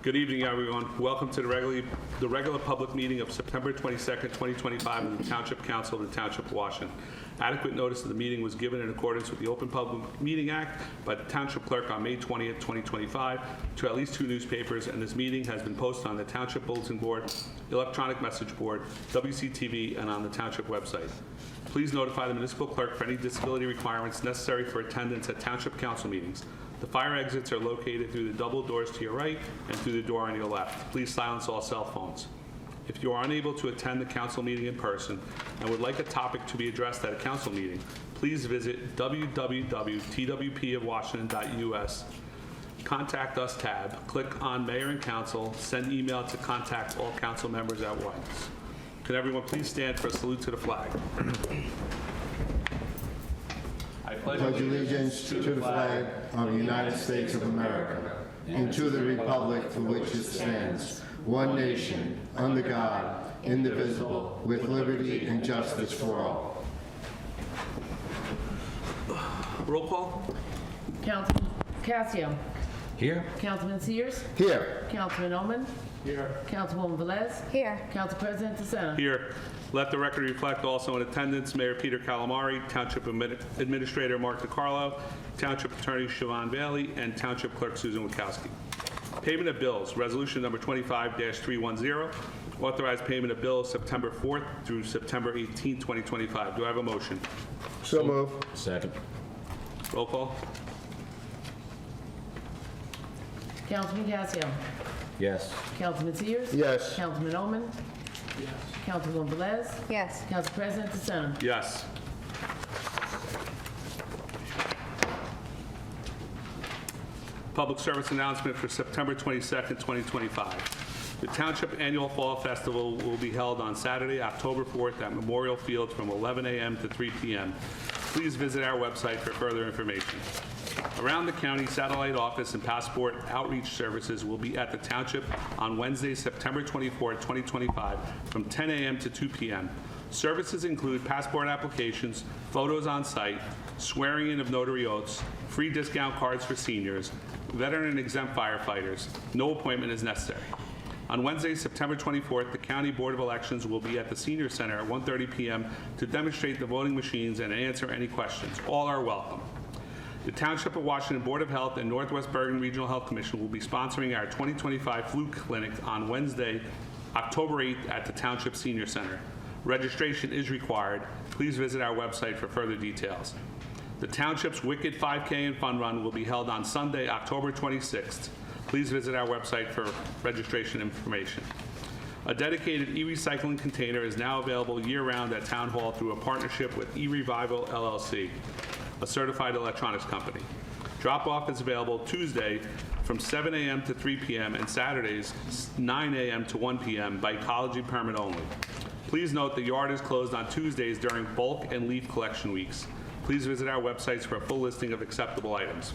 Good evening, everyone. Welcome to the regular public meeting of September 22nd, 2025 of the Township Council of the Township of Washington. Adequate notice of the meeting was given in accordance with the Open Public Meeting Act by the Township Clerk on May 20th, 2025 to at least 2 newspapers, and this meeting has been posted on the Township Bulletin Board, electronic message board, WCTV, and on the Township website. Please notify the municipal clerk for any disability requirements necessary for attendance at Township Council meetings. The fire exits are located through the double doors to your right and through the door on your left. Please silence all cell phones. If you are unable to attend the council meeting in person and would like a topic to be addressed at a council meeting, please visit www.twpofwashington.us. Contact Us tab, click on Mayor and Council, send email to contact all council members at once. Can everyone please stand for a salute to the flag? I pledge allegiance to the flag of the United States of America and to the republic for which it stands, one nation, under God, indivisible, with liberty and justice for all. Roll call. Councilman Casio. Here. Councilman Sears. Here. Councilman Oman. Here. Councilwoman Velez. Here. Council President DeSena. Here. Let the record reflect also in attendance Mayor Peter Calamari, Township Administrator Mark DiCarlo, Township Attorney Siobhan Bailey, and Township Clerk Susan Wachowski. Payment of bills, resolution number 25-310, authorized payment of bills September 4th through September 18th, 2025. Do I have a motion? So move. Second. Roll call. Councilman Casio. Yes. Councilman Sears. Yes. Councilman Oman. Yes. Councilwoman Velez. Yes. Council President DeSena. Yes. Public service announcement for September 22nd, 2025. The Township Annual Fall Festival will be held on Saturday, October 4th at Memorial Field from 11 a.m. to 3 p.m. Please visit our website for further information. Around the county, satellite office and passport outreach services will be at the Township on Wednesday, September 24th, 2025 from 10 a.m. to 2 p.m. Services include passport applications, photos on site, swearing in of notary oaths, free discount cards for seniors, veteran and exempt firefighters. No appointment is necessary. On Wednesday, September 24th, the County Board of Elections will be at the Senior Center at 1:30 p.m. to demonstrate the voting machines and answer any questions. All are welcome. The Township of Washington Board of Health and Northwest Bergen Regional Health Commission will be sponsoring our 2025 flu clinic on Wednesday, October 8th at the Township Senior Center. Registration is required. Please visit our website for further details. The Township's Wicked 5K and Fun Run will be held on Sunday, October 26th. Please visit our website for registration information. A dedicated e-recycling container is now available year-round at Town Hall through a partnership with eRevival LLC, a certified electronics company. Drop-off is available Tuesday from 7 a.m. to 3 p.m. and Saturdays 9 a.m. to 1 p.m. by ecology permit only. Please note the yard is closed on Tuesdays during bulk and leaf collection weeks. Please visit our websites for a full listing of acceptable items.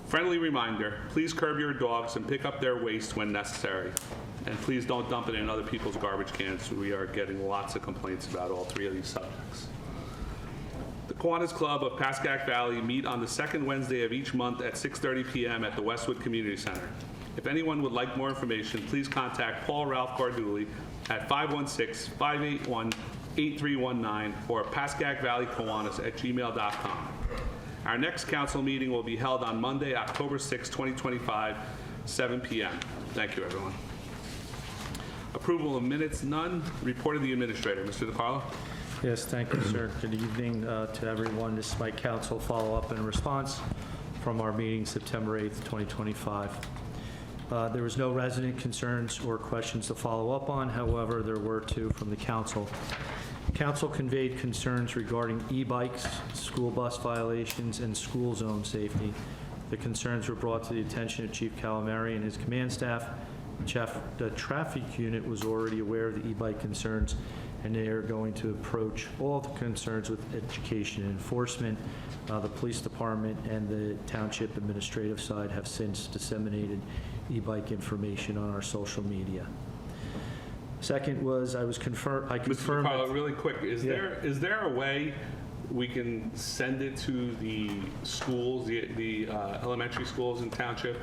Friendly reminder, please curb your dogs and pick up their waste when necessary. And please don't dump it in other people's garbage cans. We are getting lots of complaints about all 3 of these subjects. The Kiwanis Club of Pascack Valley meet on the second Wednesday of each month at 6:30 p.m. at the Westwood Community Center. If anyone would like more information, please contact Paul Ralph Garduli at 516-581-8319 or pascackvalleykiwanis@gmail.com. Our next council meeting will be held on Monday, October 6, 2025, 7 p.m. Thank you, everyone. Approval of minutes, none. Report of the administrator. Mr. DiCarlo. Yes, thank you, sir. Good evening to everyone. This is my council follow-up and response from our meeting September 8th, 2025. There was no resident concerns or questions to follow up on. However, there were 2 from the council. Council conveyed concerns regarding e-bikes, school bus violations, and school zone safety. The concerns were brought to the attention of Chief Calamari and his command staff. The traffic unit was already aware of the e-bike concerns, and they are going to approach all the concerns with education and enforcement. The police department and the township administrative side have since disseminated e-bike information on our social media. Second was I confirmed. Mr. DiCarlo, really quick, is there a way we can send it to the schools, the elementary schools in township,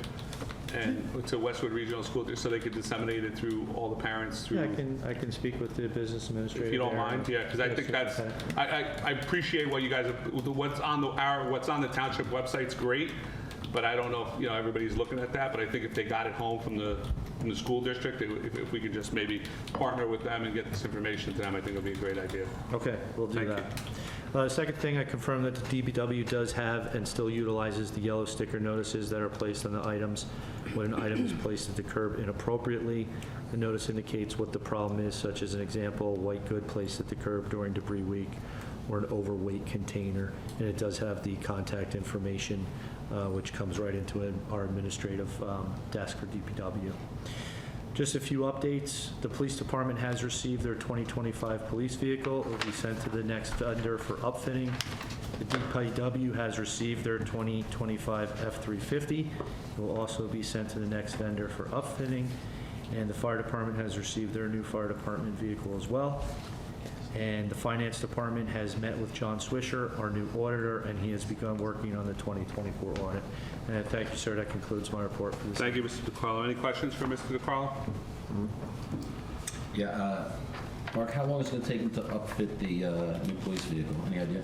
and to Westwood Regional School, so they could disseminate it through all the parents through? Yeah, I can speak with the business administrator. If you don't there. mind, yeah, because I Yes, think yes, that's, okay. I appreciate what you guys, what's on the township website's great, but I don't know if, everybody's looking at that, but I think if they got it home from the school district, if we could just maybe partner with them and get this information to them, I think it would be a great idea. Okay, we'll do Thank that. Second thing, I confirm that the DPW does have and still utilizes the yellow sticker notices that are placed on the items when an item is placed at the curb inappropriately. The notice indicates what the problem is, such as an example, white good placed at the curb during debris week, or an overweight container, and it does have the contact information, which comes right into our administrative desk for DPW. Just a few updates. The police department has received their 2025 police vehicle. It will be sent to the next vendor for upfitting. The DPW has received their 2025 F-350. It will also be sent to the next vendor for upfitting. And the fire department has received their new fire department vehicle as well. And the finance department has met with John Swisher, our new auditor, and he has begun working on the 2024 audit. And thank you, sir. That concludes my report for this. Thank you, Mr. DeCarlo. Any questions for Mr. DeCarlo? Yeah, Mark, how long is it going to take them to upfit the new police vehicle? Any idea?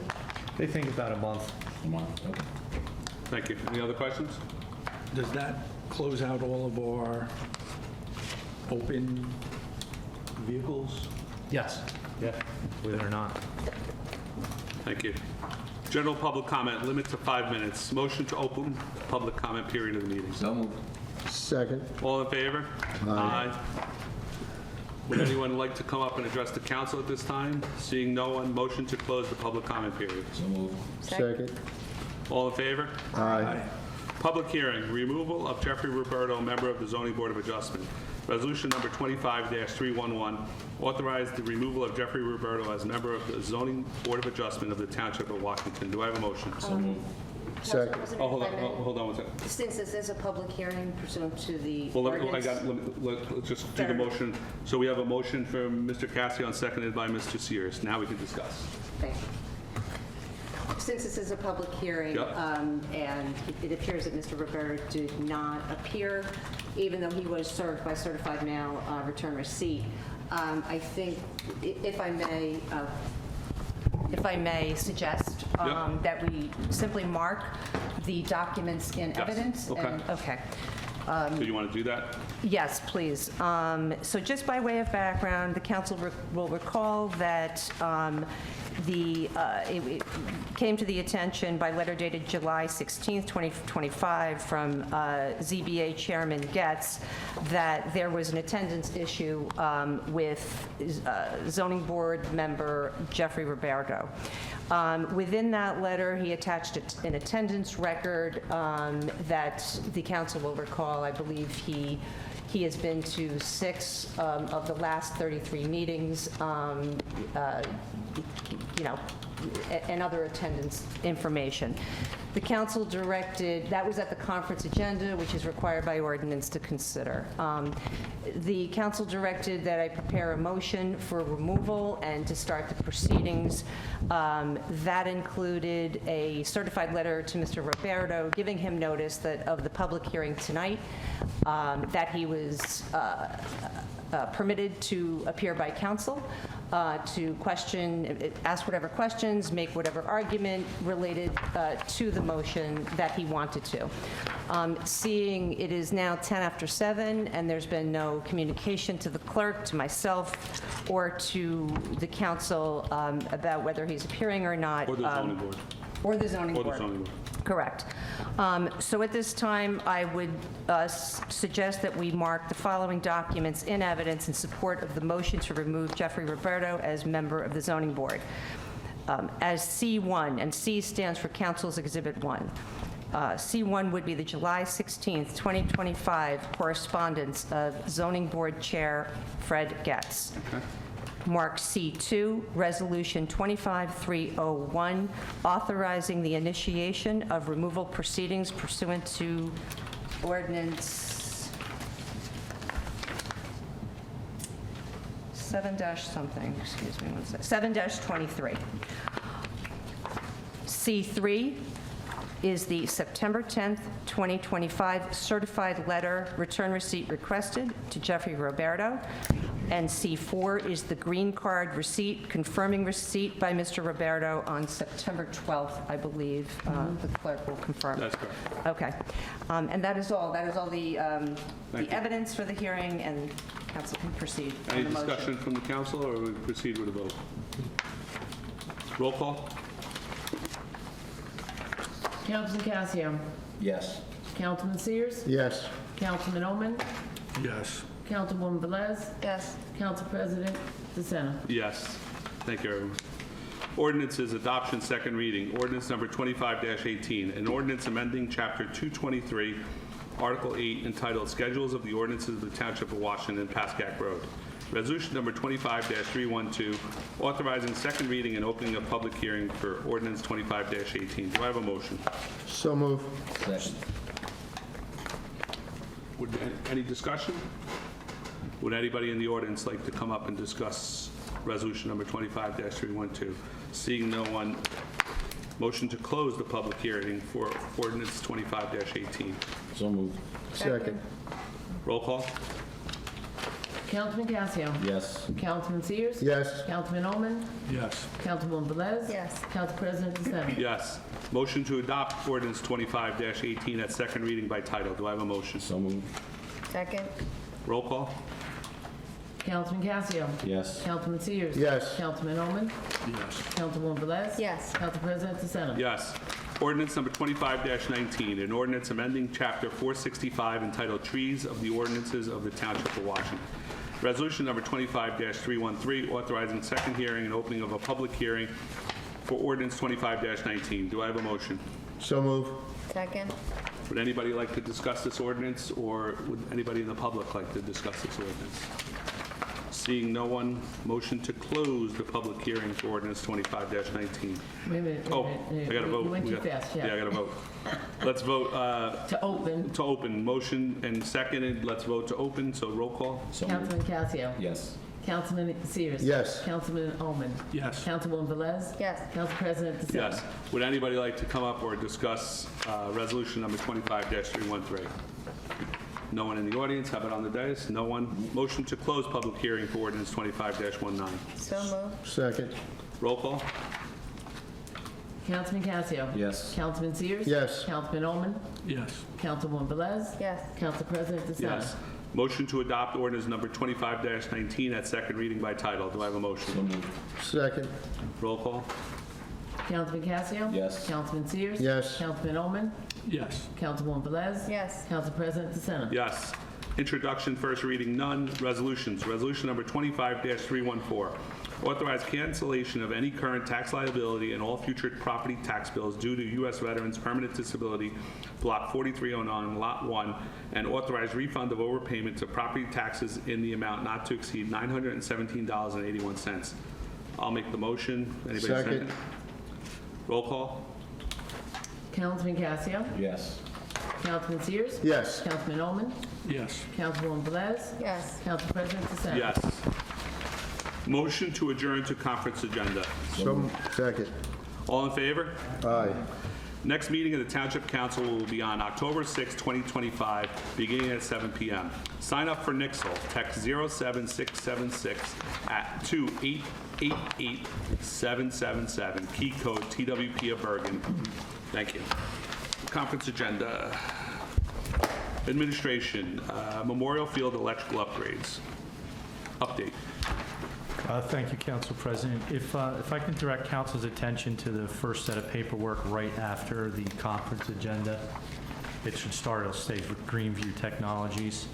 They think about a month. A month, okay. Thank you. Any other questions? Does that close out all of our open vehicles? Yes. Yeah, believe it or not. Thank you. General public comment, limit to 5 minutes. Motion to open public comment period of the meeting. So moved. Second. All in favor? Aye. Would anyone like to come up and address the council at this time? Seeing no one, motion to close the public comment period. So moved. Second. All in favor? Aye. Public hearing, removal of Jeffrey Roberto, member of the Zoning Board of Adjustment. Resolution number 25-311, authorize the removal of Jeffrey Roberto as member of the Zoning Board of Adjustment of the Township of Washington. Do I have a motion? Second. Oh, hold on one second. Since this is a public hearing pursuant to the Well, ordinance. let's just do the motion. So we have a motion from Mr. Cassian, seconded by Mr. Sears. Now we can discuss. Thank you. Since this is a public hearing, Yep. and it appears that Mr. Rivera did not appear, even though he was served by certified mail return receipt, I think, if I may suggest Yep. that we simply mark the documents in Yes. evidence. Okay. Okay. Do you want to do that? Yes, please. So just by way of background, the council will recall that it came to the attention by letter dated July 16th, 2025 from ZBA Chairman Getz that there was an attendance issue with zoning board member Jeffrey Roberto. Within that letter, he attached an attendance record that the council will recall. I believe he has been to 6 of the last 33 meetings, and other attendance information. The council directed, that was at the conference agenda, which is required by ordinance to consider. The council directed that I prepare a motion for removal and to start the proceedings. That included a certified letter to Mr. Roberto giving him notice that of the public hearing tonight, that he was permitted to appear by council, to question, ask whatever questions, make whatever argument related to the motion that he wanted to. Seeing it is now 10 after 7 and there's been no communication to the clerk, to myself, or to the council about whether he's appearing or not. Or the zoning board? Or the zoning Or board. the zoning board. Correct. So at this time, I would suggest that we mark the following documents in evidence in support of the motion to remove Jeffrey Roberto as member of the zoning board. As C1, and C stands for Council's Exhibit 1. C1 would be the July 16th, 2025 correspondence of Zoning Board Chair Fred Getz. Okay. Mark C2, Resolution 25301, authorizing the initiation of removal proceedings pursuant to Ordinance 7-something, excuse me one second, 7-23. C3 is the September 10th, 2025 certified letter return receipt requested to Jeffrey Roberto. And C4 is the green card receipt, confirming receipt by Mr. Roberto on September 12th, I believe. The clerk will confirm. That's correct. Okay. And that is all. That is all the Thank you. evidence for the hearing, and council can proceed on Any the motion. discussion from the council, or we proceed with a vote? Roll call? Councilman Casio. Yes. Councilman Sears. Yes. Councilman Oman. Yes. Councilwoman Velez. Yes. Council President DeSena. Yes. Thank you, everyone. Ordinances, adoption, second reading. Ordinance number 25-18, an ordinance amending Chapter 223, Article 8, entitled Schedules of the Ordinances of the Township of Washington, Pascack Road. Resolution number 25-312, authorizing second reading and opening a public hearing for ordinance 25-18. Do I have a motion? So move. Second. Any discussion? Would anybody in the audience like to come up and discuss resolution number 25-312? Seeing no one, motion to close the public hearing for ordinance 25-18. So moved. Second. Roll call? Councilman Casio. Yes. Councilman Sears. Yes. Councilman Oman. Yes. Councilwoman Velez. Yes. Council President DeSena. Yes. Motion to adopt ordinance 25-18 at second reading by title. Do I have a motion? So moved. Second. Roll call? Councilman Casio. Yes. Councilman Sears. Yes. Councilman Oman. Yes. Councilwoman Velez. Yes. Council President DeSena. Yes. Ordinance number 25-19, an ordinance amending Chapter 465 entitled Trees of the Ordinances of the Township of Washington. Resolution number 25-313, authorizing second hearing and opening of a public hearing for ordinance 25-19. Do I have a motion? So move. Second. Would anybody like to discuss this ordinance, or would anybody in the public like to discuss this ordinance? Seeing no one, motion to close the public hearing for ordinance 25-19. Wait a minute. Oh, I got to vote. You went We too got- fast, Yeah, I yeah. got to vote. Let's vote To open, to open. Motion and seconded. Let's vote to open, so roll call. So moved. Councilman Casio. Yes. Councilman Sears. Yes. Councilman Oman. Yes. Councilwoman Velez. Yes. Council President DeSena. Yes. Would anybody like to come up or discuss resolution number 25-313? No one in the audience. Have it on the dais. No one. Motion to close public hearing for ordinance 25-19. So moved. Second. Roll call. Councilman Casio. Yes. Councilman Sears. Yes. Councilman Oman. Yes. Councilwoman Velez. Yes. Council President DeSena. Yes. Motion to adopt ordinance number 25-19 at second reading by title. Do I have a So motion? moved. Second. Roll call. Councilman Casio. Yes. Councilman Sears. Yes. Councilman Oman. Yes. Councilwoman Velez. Yes. Council President DeSena. Yes. Introduction, first reading, none. Resolutions. Resolution number 25-314. Authorize cancellation of any current tax liability and all future property tax bills due to U.S. Veterans Permanent Disability, Block 4309, Lot 1, and authorize refund of overpayments of property taxes in the amount not to exceed $917.81. I'll make the motion. Anybody Second. Roll call. Councilman Casio. Yes. Councilman Sears. Yes. Councilman Oman. Yes. Councilwoman Velez. Yes. Council President DeSena. Yes. Motion to adjourn to conference agenda. Second. All in favor? Aye. Next meeting of the Township Council will be on October 6, 2025, beginning at 7 p.m. Sign up for Nixle. Text 07676 to 888777. Key code TWP of Bergen. Thank you. Conference agenda. Administration. Memorial Field electrical upgrades. Update. Thank you, Council President. If I can direct Council's attention to the first set of paperwork right after the conference agenda, it should start, it'll say with Greenview Technologies.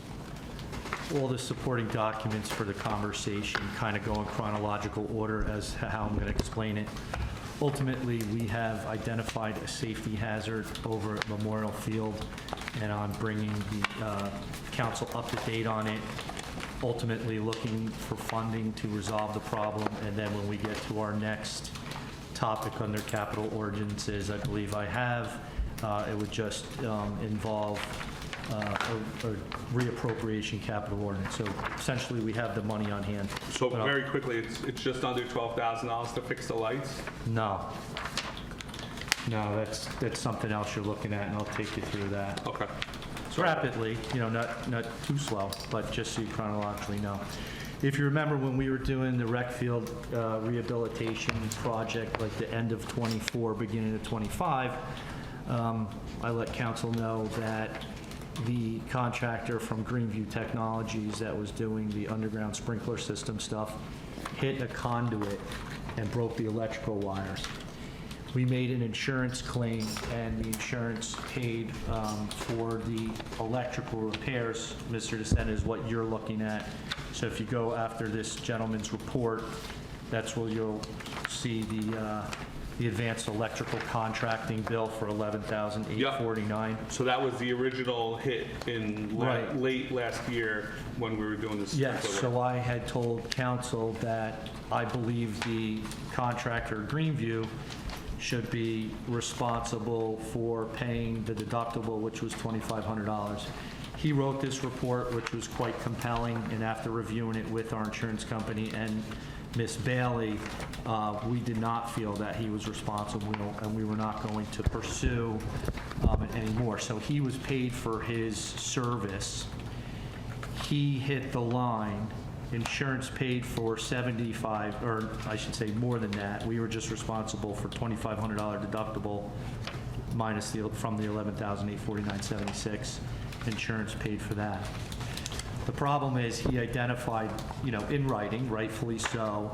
All the supporting documents for the conversation kind of go in chronological order as to how I'm going to explain it. Ultimately, we have identified a safety hazard over at Memorial Field, and I'm bringing the council up to date on it, ultimately looking for funding to resolve the problem, and then when we get to our next topic under capital ordinances, I believe I have, it would just involve a reappropriation capital ordinance. So essentially, we have the money on hand. So But I'll- very quickly, it's just under $12,000 to fix the lights? No. No, that's something else you're looking at, and I'll take you through that. Okay. Rapidly, not too slow, but just so you chronologically know. If you remember when we were doing the rec field rehabilitation project, like the end of '24, beginning of '25, I let council know that the contractor from Greenview Technologies that was doing the underground sprinkler system stuff hit a conduit and broke the electrical wires. We made an insurance claim, and the insurance paid for the electrical repairs. Mr. DeSena is what you're looking at. So if you go after this gentleman's report, that's where you'll see the advanced electrical contracting bill for $11,849. So that was the original hit in Right. late last year when we were doing this. Yes, sprinkler work. so I had told council that I believe the contractor, Greenview, should be responsible for paying the deductible, which was $2,500. He wrote this report, which was quite compelling, and after reviewing it with our insurance company and Ms. Bailey, we did not feel that he was responsible, and we were not going to pursue it anymore. So he was paid for his service. He hit the line. Insurance paid for 75, or I should say more than that. We were just responsible for $2,500 deductible minus from the $11,849.76. Insurance paid for that. The problem is he identified, in writing, rightfully so,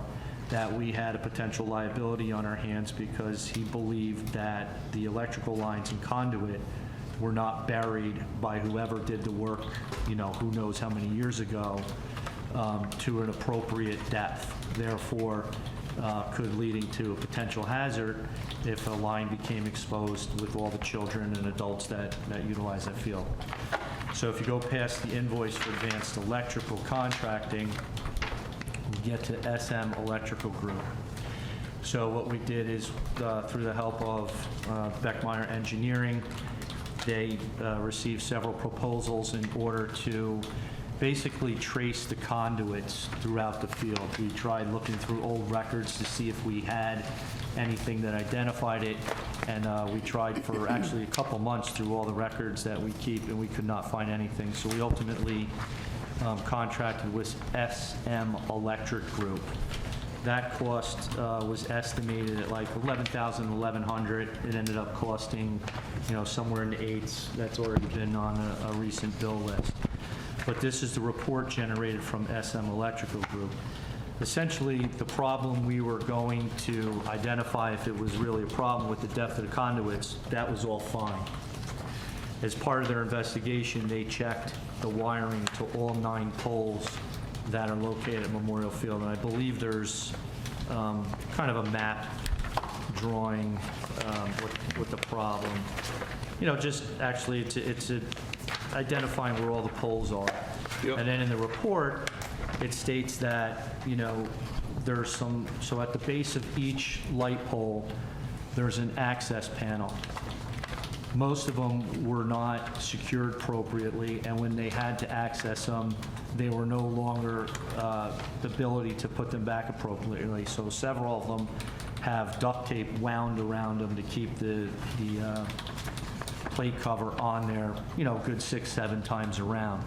that we had a potential liability on our hands because he believed that the electrical lines and conduit were not buried by whoever did the work, who knows how many years ago, to an appropriate depth, therefore could leading to a potential hazard if a line became exposed with all the children and adults that utilize that field. So if you go past the invoice for advanced electrical contracting, you get to SM Electrical Group. So what we did is, through the help of Beckmeyer Engineering, they received several proposals in order to basically trace the conduits throughout the field. We tried looking through old records to see if we had anything that identified it, and we tried for actually a couple months through all the records that we keep, and we could not find anything. So we ultimately contracted with SM Electric Group. That cost was estimated at like $11,000, $1,100. It ended up costing, somewhere in the eights. That's already been on a recent bill list. But this is the report generated from SM Electrical Group. Essentially, the problem we were going to identify, if it was really a problem with the depth of the conduits, that was all fine. As part of their investigation, they checked the wiring to all 9 poles that are located at Memorial Field, and I believe there's kind of a map drawing with the problem. Just actually, it's identifying where all the poles are. Yep. And then in the report, it states that, there's so at the base of each light pole, there's an access panel. Most of them were not secured appropriately, and when they had to access them, they were no longer the ability to put them back appropriately. So several of them have duct tape wound around them to keep the plate cover on there, good 6-7 times around.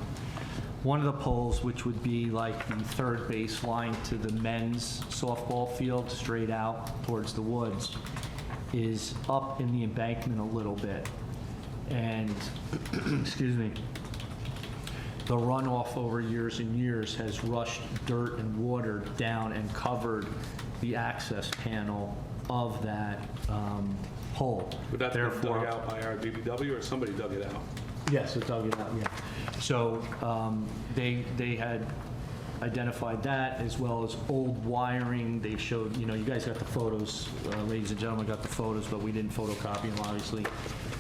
One of the poles, which would be like the third base line to the men's softball field, straight out towards the woods, is up in the embankment a little bit. And, excuse me, the runoff over years and years has rushed dirt and water down and covered the access panel of that pole. But that's been Therefore, dug out by our DPW, or somebody dug it out? yes, it dug it out, yeah. So they had identified that, as well as old wiring. They showed, you guys got the photos, ladies and gentlemen got the photos, but we didn't photocopy them, obviously,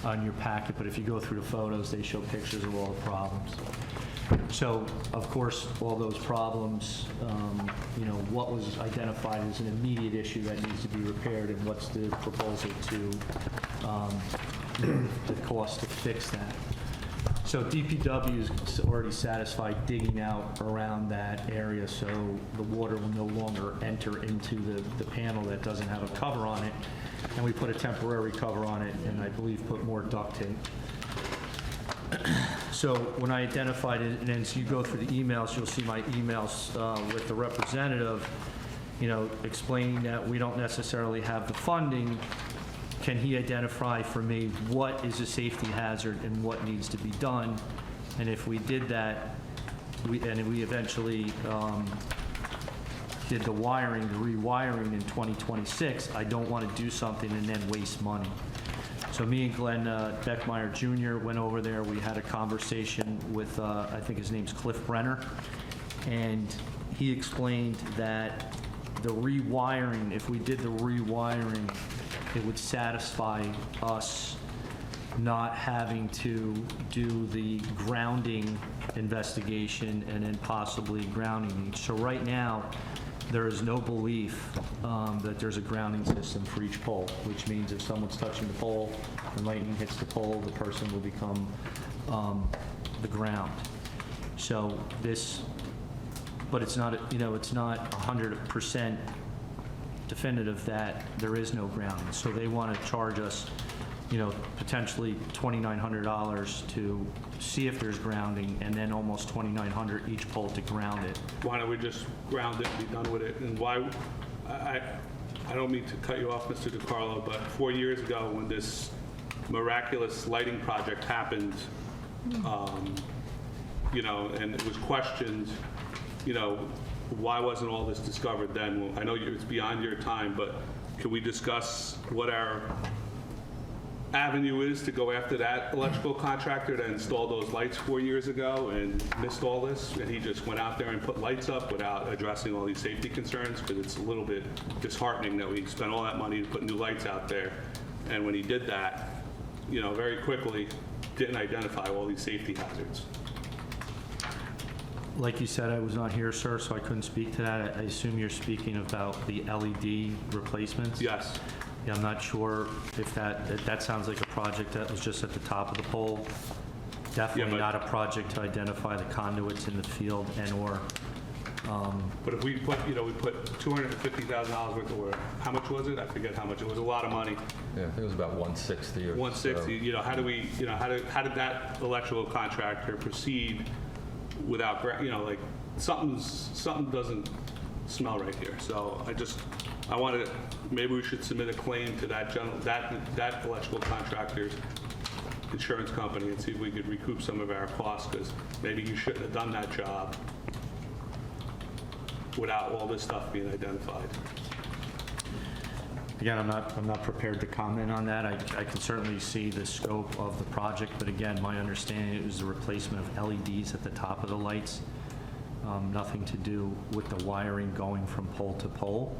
on your packet. But if you go through the photos, they show pictures of all the problems. So, of course, all those problems, what was identified as an immediate issue that needs to be repaired, and what's the proposal to, the cost to fix that. So DPW is already satisfied digging out around that area, so the water will no longer enter into the panel that doesn't have a cover on it. And we put a temporary cover on it, and I believe put more duct tape. So when I identified it, and as you go through the emails, you'll see my emails with the representative, explaining that we don't necessarily have the funding. Can he identify for me what is a safety hazard and what needs to be done? And if we did that, we eventually did the rewiring in 2026, I don't want to do something and then waste money. So me and Glenn Beckmeyer Jr. went over there. We had a conversation with, I think his name's Cliff Brenner, and he explained that the rewiring, if we did the rewiring, it would satisfy us not having to do the grounding investigation and then possibly grounding each. So right now, there is no belief that there's a grounding system for each pole, which means if someone's touching the pole and lightning hits the pole, the person will become the ground. So but it's not, it's not 100% definitive that there is no grounding. So they want to charge us, potentially $2,900 to see if there's grounding, and then almost $2,900 each pole to ground it. Why don't we just ground it and be done with it? And why, I don't mean to cut you off, Mr. DiCarlo, but 4 years ago when this miraculous lighting project happened, and it was questioned, why wasn't all this discovered then? Well, I know it's beyond your time, but can we discuss what our avenue is to go after that electrical contractor that installed those lights 4 years ago and missed all this? And he just went out there and put lights up without addressing all these safety concerns, because it's a little bit disheartening that we spent all that money to put new lights out there. And when he did that, very quickly didn't identify all these safety hazards. Like you said, I was not here, sir, so I couldn't speak to that. I assume you're speaking about the LED replacements? Yes. Yeah, I'm not sure if that sounds like a project that was just at the top of the pole. Definitely but- not a project to identify the conduits in the field and/or, But if we put, we put $250,000 worth of work, how much was it? I forget how much. It was a lot of money. Yeah, I think it was about 160 or 160, so. how do we, how did that electrical contractor proceed without, something doesn't smell right here. So I wanted, maybe we should submit a claim to that electrical contractor's insurance company and see if we could recoup some of our costs, because maybe you shouldn't have done that job without all this stuff being identified. again, I'm not prepared to comment on that. I can certainly see the scope of the project, but again, my understanding it was the replacement of LEDs at the top of the lights. Nothing to do with the wiring going from pole to pole,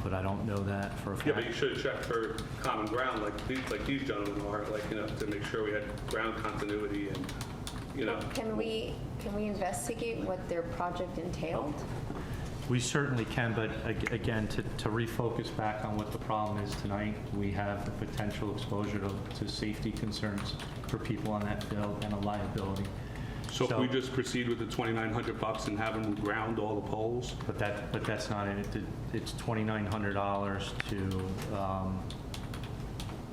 but I don't know that for a fact. Yeah, but you should have checked for common ground like these gentlemen are, to make sure we had ground continuity and, Can we investigate what their project entailed? We certainly can, but again, to refocus back on what the problem is tonight, we have the potential exposure to safety concerns for people on that field and a liability. So if we just proceed with the $2,900 and have them ground all the poles? But that's not it. It's $2,900 to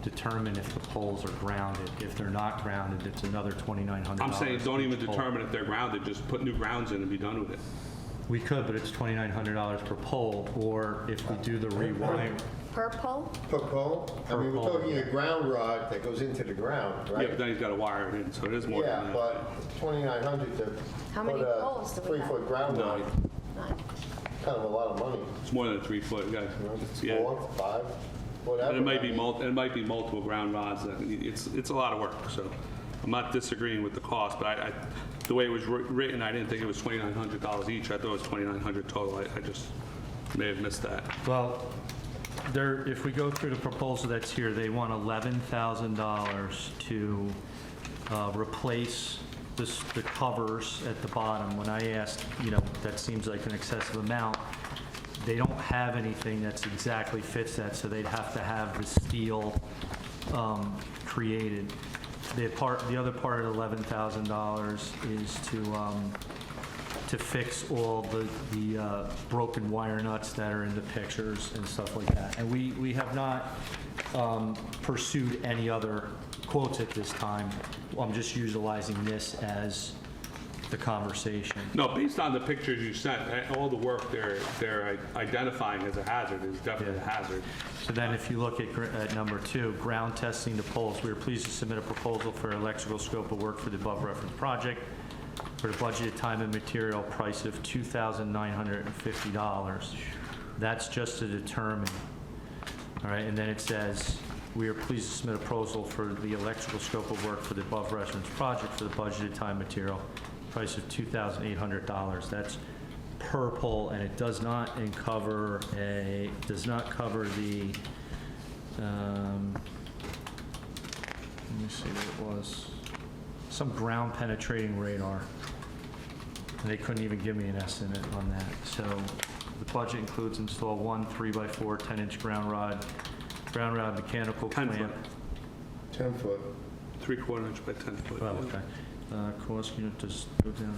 determine if the poles are grounded. If they're not grounded, it's another $2,900. I'm saying don't even each pole. determine if they're grounded, just put new grounds in and be done with it. We could, but it's $2,900 per pole, or if we do the rewiring. Per pole? Per pole? I mean, we're talking a ground rod that goes into the ground, Yeah, right? but then he's got to wire it in, so it is more Yeah, than that. but 2,900 to How many put poles do a we have? 3-foot ground rod, Nine. kind of a lot of money. It's more than a 3-foot, guys. Yeah. 4, 5, whatever. And it might I be mean, multiple ground rods. It's a lot of work, so I'm not disagreeing with the cost, but the way it was written, I didn't think it was $2,900 each. I thought it was $2,900 total. I just may have missed that. Well, if we go through the proposal that's here, they want $11,000 to replace the covers at the bottom. When I asked, that seems like an excessive amount. They don't have anything that's exactly fits that, so they'd have to have the steel created. The other part of $11,000 is to fix all the broken wire nuts that are in the pictures and stuff like that. And we have not pursued any other quotes at this time. I'm just utilizing this as the conversation. No, based on the pictures you sent, all the work they're identifying as a hazard is definitely a hazard. So then if you look at number 2, ground testing the poles, we are pleased to submit a proposal for electrical scope of work for the above referenced project for the budgeted time and material price of $2,950. That's just to determine. All right, and then it says, we are pleased to submit a proposal for the electrical scope of work for the above referenced project for the budgeted time material price of $2,800. That's per pole, and it does not cover the let me see what it was, some ground penetrating radar, and they couldn't even give me an estimate on that. So the budget includes install one 3x4 10-inch ground rod mechanical 10 clamp. foot. 10 foot. 3/4 inch by 10 foot. Oh, okay. Cost unit just go down.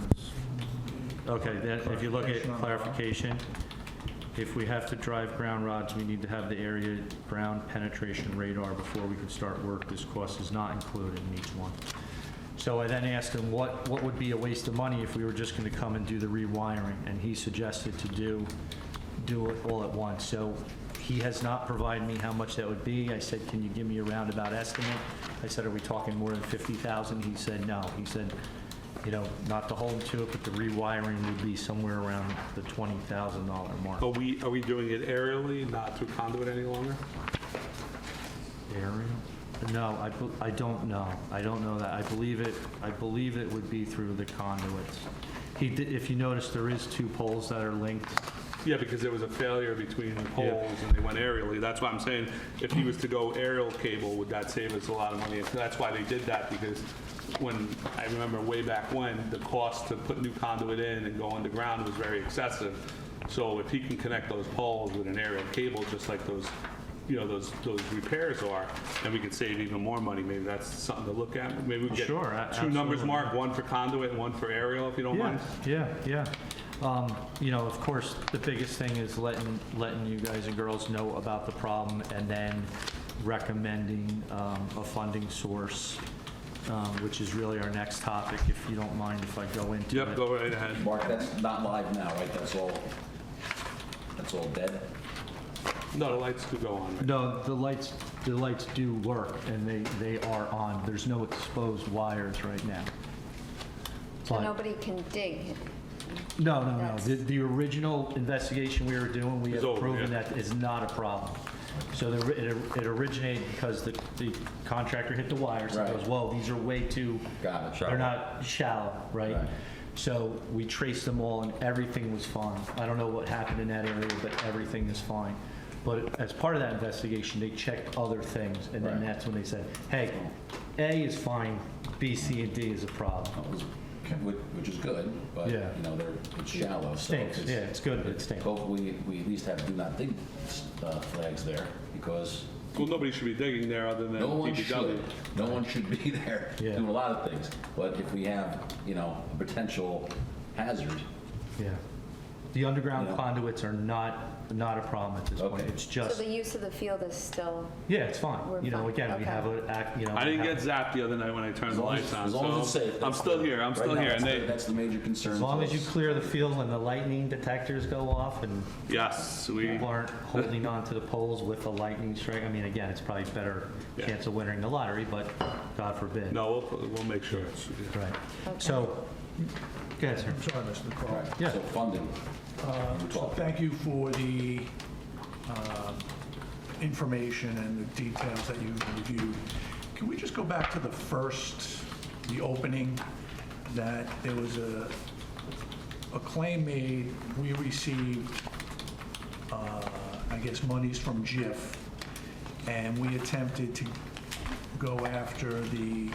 Okay, then if you look at clarification, if we have to drive ground rods, we need to have the area ground penetration radar before we can start work. This cost is not included in each one. So I then asked him what would be a waste of money if we were just going to come and do the rewiring, and he suggested to do it all at once. So he has not provided me how much that would be. I said, can you give me a roundabout estimate? I said, are we talking more than $50,000? He said, no. He said, not to hold him to it, but the rewiring would be somewhere around the $20,000 mark. Are we doing it aerially, not through conduit any longer? Aerial? No, I don't know. I don't know that. I believe it would be through the conduits. If you notice, there is 2 poles that are linked. Yeah, because there was a failure between the poles and they went aerially. That's why I'm saying, if he was to go aerial cable, would that save us a lot of money? And that's why they did that, because I remember way back when, the cost to put new conduit in and go underground was very excessive. So if he can connect those poles with an aerial cable, just like those repairs are, and we could save even more money, maybe that's something to look at. Maybe we get Sure, 2 numbers, absolutely. Mark, one for conduit and one for aerial, if you don't mind. Yeah. Of course, the biggest thing is letting you guys and girls know about the problem, and then recommending a funding source, which is really our next topic, if you don't mind if I go into it. Yep, go right ahead. Mark, that's not live now, right? That's all dead? No, the lights do go on. Right? No, the lights do work, and they are on. There's no exposed wires right now. So But- nobody can dig? No. That's- The original investigation we were doing, we It's have over, proven yeah. that is not a problem. So it originated because the contractor hit the wires and Right. goes, whoa, these are way too, Got it. they're not shallow, right? Right. So we traced them all and everything was fine. I don't know what happened in that area, but everything is fine. But as part of that investigation, they checked other things, and then Right. that's when they said, hey, A is fine, B, C, and D is a problem. Which is good, but, Yeah. it's shallow. so Stinks, yeah, it's good, but it stinks. Hopefully, we at least have do not dig flags there, because Well, nobody should be digging there other than no one DPW. should. No one should be there Yeah. doing a lot of things. But if we have, a potential hazard, Yeah. The underground Yeah. conduits are not a problem at this point. Okay. It's So just, the use of the field is still, yeah, it's fine. We're Again, we fine. have Okay. I didn't get zapped the other night when I turned the lights on, as long as it's so safe. I'm that's still the- here, I'm right still now, here. And that's the major concern. As long to as you us. clear the field when the lightning detectors go off and yes, people aren't holding on to the poles with a lightning strike. I mean, again, it's probably better Yeah. chance of winning the lottery, but God forbid. no, we'll make sure. It's, Right. Okay. So, go ahead, sir. I'm sorry, Mr. All Carl. right, Yeah. so funding. So thank you for the information and the details that you've reviewed. Can we just go back to the opening, that there was a claim made, we received, monies from JIF, and we attempted to go after the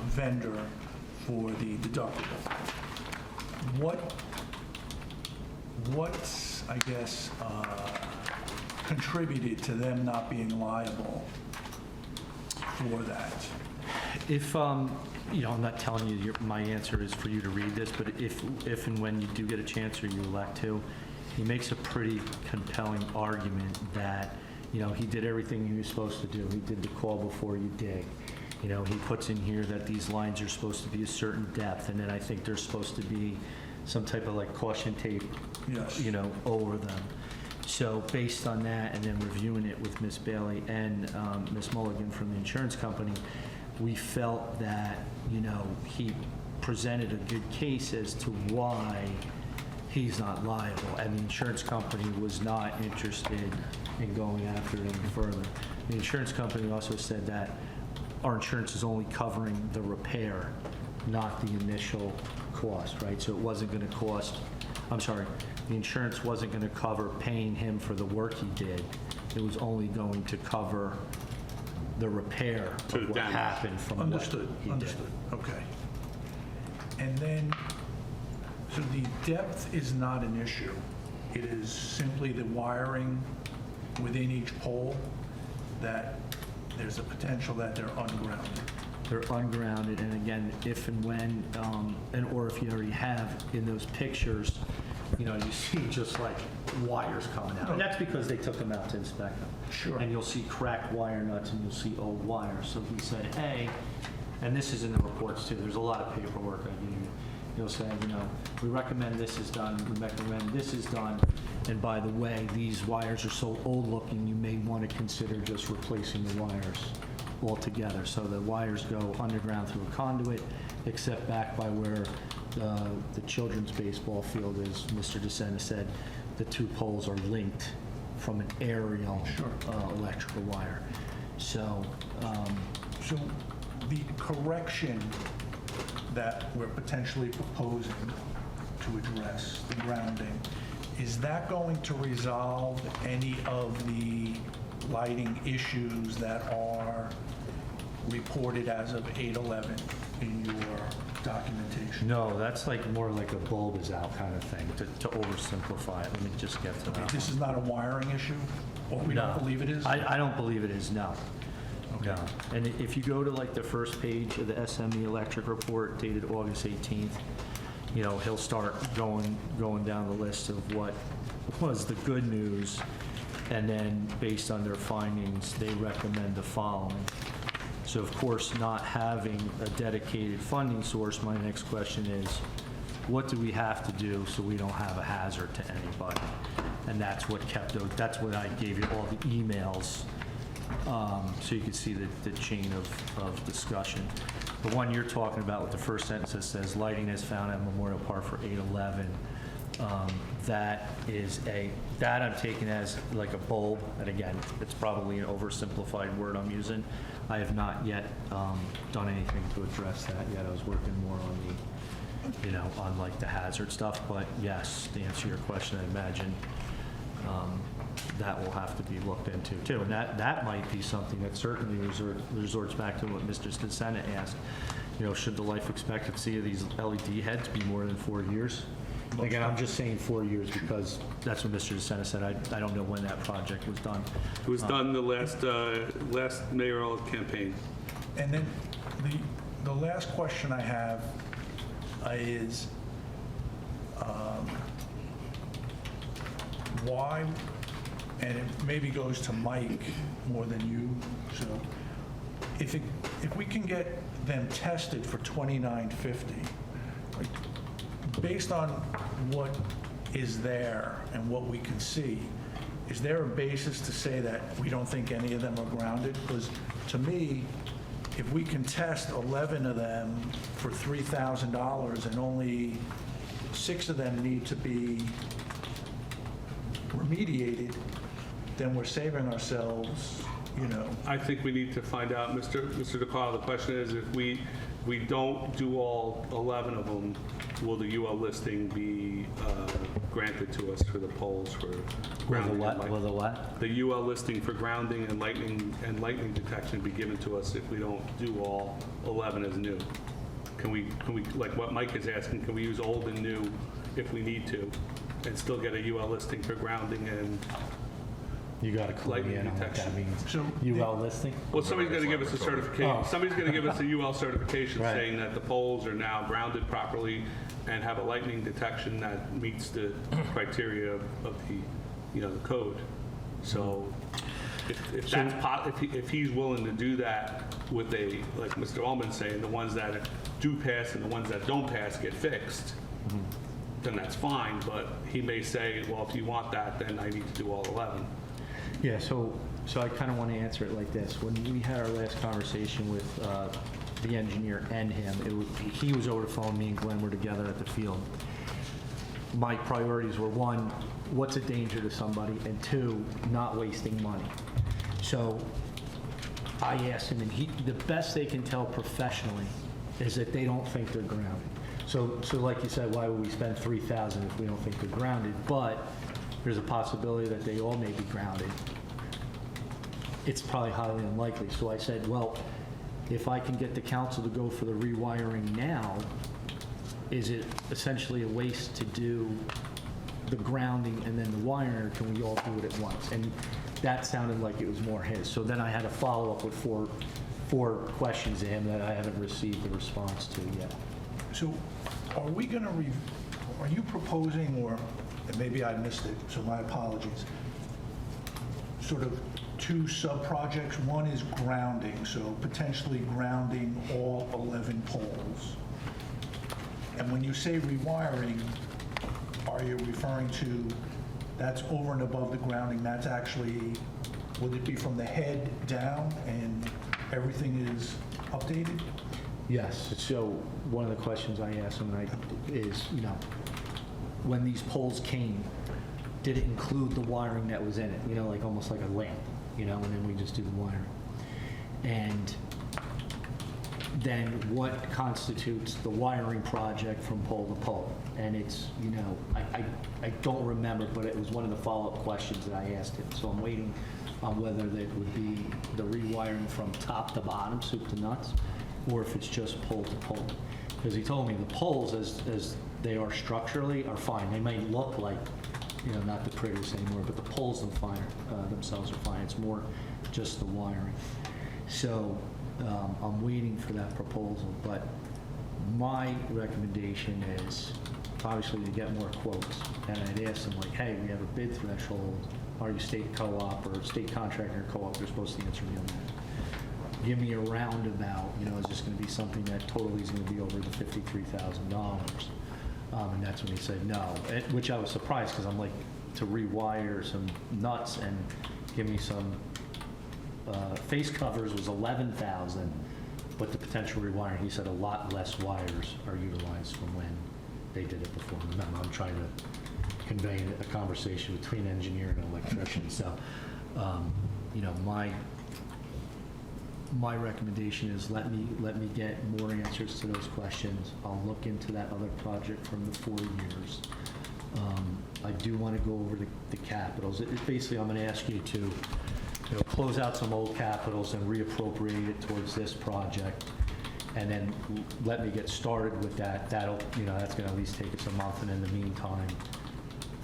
vendor for the deductible. What contributed to them not being liable for that? If, you know, I'm not telling you my answer is for you to read this, but if and when you do get a chance or you elect to, he makes a pretty compelling argument that, you know, he did everything he was supposed to do. He did the call before you dig. You know, he puts in here that these lines are supposed to be a certain depth, and then I think there's supposed to be some type of like caution tape, Yes. you know, over them. So based on that, and then reviewing it with Ms. Bailey and Ms. Mulligan from the insurance company, we felt that, you know, he presented a good case as to why he's not liable, and the insurance company was not interested in going after it any further. The insurance company also said that our insurance is only covering the repair, not the initial cost, right? So it wasn't going to cost, I'm sorry, the insurance wasn't going to cover paying him for the work he did. It was only going to cover the repair To the of what damage. happened from Understood, what he did. understood, okay. And then, so the depth is not an issue. It is simply the wiring within each pole that there's a potential that they're ungrounded. They're ungrounded, and again, if and when, or if you already have in those pictures, you know, you see just like wires coming out. And that's because they took them out to inspect them. Sure. And you'll see cracked wire nuts and you'll see old wires. So he said, hey, and this is in the reports too, there's a lot of paperwork I gave you. He'll say, you know, we recommend this is done, we recommend this is done, and by the way, these wires are so old looking, you may want to consider just replacing the wires altogether. So the wires go underground through a conduit, except back by where the children's baseball field is. Mr. DeSena said the two poles are linked from an aerial electrical wire. So, So the correction that we're potentially proposing to address, the grounding, is that going to resolve any of the lighting issues that are reported as of 8/11 in your documentation? no, that's like more like a bulb is out kind of thing, to oversimplify it. Let me just get to Okay, that. this is not a wiring issue? Or we No. don't believe it is? I don't believe it is, no. No. And if you go to like the first page of the SME electric report dated August 18th, you know, he'll start going down the list of what was the good news, and then based on their findings, they recommend the following. So of course, not having a dedicated funding source, my next question is, what do we have to do so we don't have a hazard to anybody? And that's what kept those, that's what I gave you all the emails, so you could see the chain of discussion. The one you're talking about with the first sentence that says lighting is found at Memorial Park for 8/11, that I'm taking as like a bulb, and again, it's probably an oversimplified word I'm using. I have not yet done anything to address that yet. I was working more on the, you know, on like the hazard stuff, but yes, to answer your question, I imagine that will have to be looked into too. And that might be something that certainly resorts back to what Mr. Stisena asked. You know, should the life expectancy of these LED heads be more than 4 years? Again, I'm just saying 4 years because that's what Mr. Stisena said. I don't know when that project was done. It was done the last mayoral campaign. And then the last question I have is, why, and it maybe goes to Mike more than you, so if we can get them tested for $29.50, like, based on what is there and what we can see, is there a basis to say that we don't think any of them are grounded? Because to me, if we can test 11 of them for $3,000 and only 6 of them need to be remediated, then we're saving ourselves, you know. I think we need to find out, Mr. DeCarlo, the question is, if we don't do all 11 of them, will the UL listing be granted to us for the poles for grounding? Will the what? The UL listing for grounding and lightning detection be given to us if we don't do all 11 as new? Can we, like what Mike is asking, can we use old and new if we need to, and still get a UL listing for grounding and You got to clue me Lightning in on what that detection. means. So UL listing? Well, somebody's going to give us a certification. Oh. Somebody's going to give us a UL certification Right. saying that the poles are now grounded properly and have a lightning detection that meets the criteria of the, the code. So if that's if he's willing to do that with like Mr. Ullman's saying, the ones that do pass and the ones that don't pass get fixed, then that's fine. But he may say, well, if you want that, then I need to do all 11. Yeah, so I kind of want to answer it like this. When we had our last conversation with the engineer and him, he was over the phone, me and Glenn were together at the field. My priorities were, one, what's a danger to somebody, and two, not wasting money. So I asked him, and the best they can tell professionally is that they don't think they're grounded. So like you said, why would we spend $3,000 if we don't think they're grounded? But there's a possibility that they all may be grounded. It's probably highly unlikely. So I said, well, if I can get the council to go for the rewiring now, is it essentially a waste to do the grounding and then the wiring, or can we all do it at once? And that sounded like it was more his. So then I had a follow-up with four questions to him that I haven't received a response to yet. So are we going to, are you proposing, or and maybe I missed it, so my apologies, sort of two sub-projects? One is grounding, so potentially grounding all 11 poles. And when you say rewiring, are you referring to that's over and above the grounding? That's actually, would it be from the head down and everything is updated? Yes. So one of the questions I asked him is, when these poles came, did it include the wiring that was in it? Like almost like a lamp, and then we just do the wiring. And then what constitutes the wiring project from pole to pole? And it's, I don't remember, but it was one of the follow-up questions that I asked him. So I'm waiting on whether that would be the rewiring from top to bottom, soup to nuts, or if it's just pole to pole. Because he told me the poles, as they are structurally, are fine. They may look like, not the prettiest anymore, but the poles themselves are fine. It's more just the wiring. So I'm waiting for that proposal, but my recommendation is obviously to get more quotes. And I'd ask them, like, hey, we have a bid threshold. Are you state co-op or state contractor co-op? They're supposed to answer me on that. Give me a roundabout, is this going to be something that totally is going to be over the $53,000? And that's when he said no, which I was surprised, because I'm like, to rewire some nuts and give me some face covers was $11,000, but the potential rewiring, he said a lot less wires are utilized from when they did it before. Remember, I'm trying to convey a conversation between engineer and electrician. So, my recommendation is let me get more answers to those questions. I'll look into that other project from the 4 years. I do want to go over the capitals. It's basically, I'm going to ask you to close out some old capitals and reappropriate it towards this project, and then let me get started with that. That'll, that's going to at least take us a month, and in the meantime,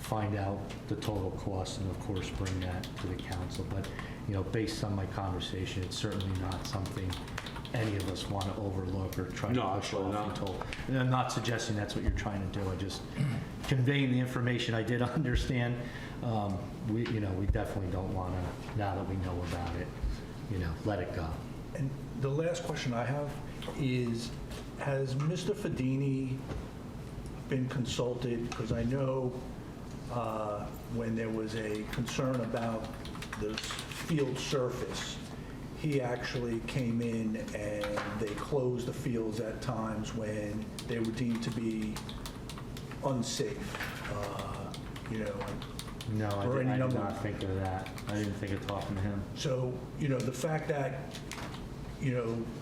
find out the total cost, and of course, bring that to the council. But, based on my conversation, it's certainly not something any of us want to overlook or try to push off until. And I'm not suggesting that's what you're trying to do. I just conveying the information I did understand. We definitely don't want to, now that we know about it, let it go. And the last question I have is, has Mr. Fedini been consulted? Because I know when there was a concern about the field surface, he actually came in and they closed the fields at times when they were deemed to be unsafe. No, I or any did number. not think of that. I didn't think of talking to him. So, the fact that,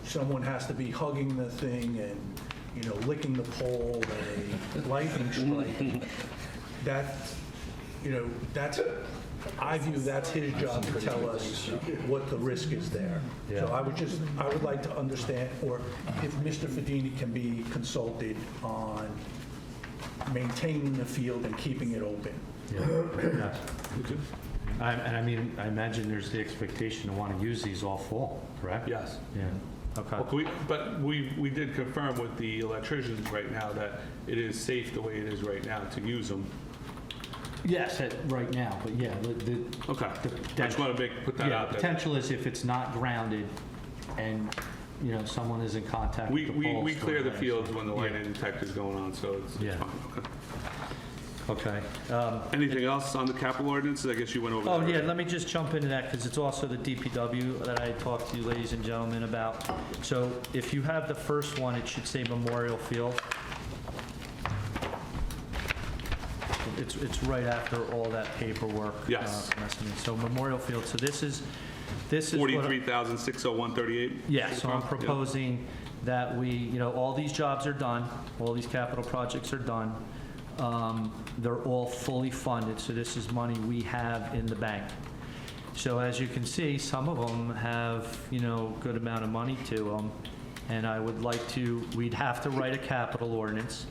someone has to be hugging the thing and, licking the pole and a lightning strike, that's, I view that's his job to tell us what the risk is there. So I would like to understand, or if Mr. Fedini can be consulted on maintaining the field and keeping it open. Yeah. And I mean, I imagine there's the expectation to want to use these all fall, correct? Yes. Yeah, okay. But we did confirm with the electricians right now that it is safe the way it is right now to use them. Yes, right now, but yeah, Okay. I just want to put that out there. potential is if it's not grounded and, you know, someone is in contact with the poles. We clear the for fields when the light Yeah. detector's going on, so it's Yeah. fine. Okay. Okay. Anything else on the capital ordinances? I guess you went over that. Oh, yeah, already. let me just jump into that, because it's also the DPW that I talked to you, ladies and gentlemen, about. So if you have the first one, it should say Memorial Field. It's right after all that paperwork. Yes. So Memorial Field, so this is what. 43,601.38? Yeah, so I'm proposing that we, you know, all these jobs are done, all these capital projects are done. They're all fully funded, so this is money we have in the bank. So as you can see, some of them have, you know, good amount of money to them, and I would like to, we'd have to write a capital ordinance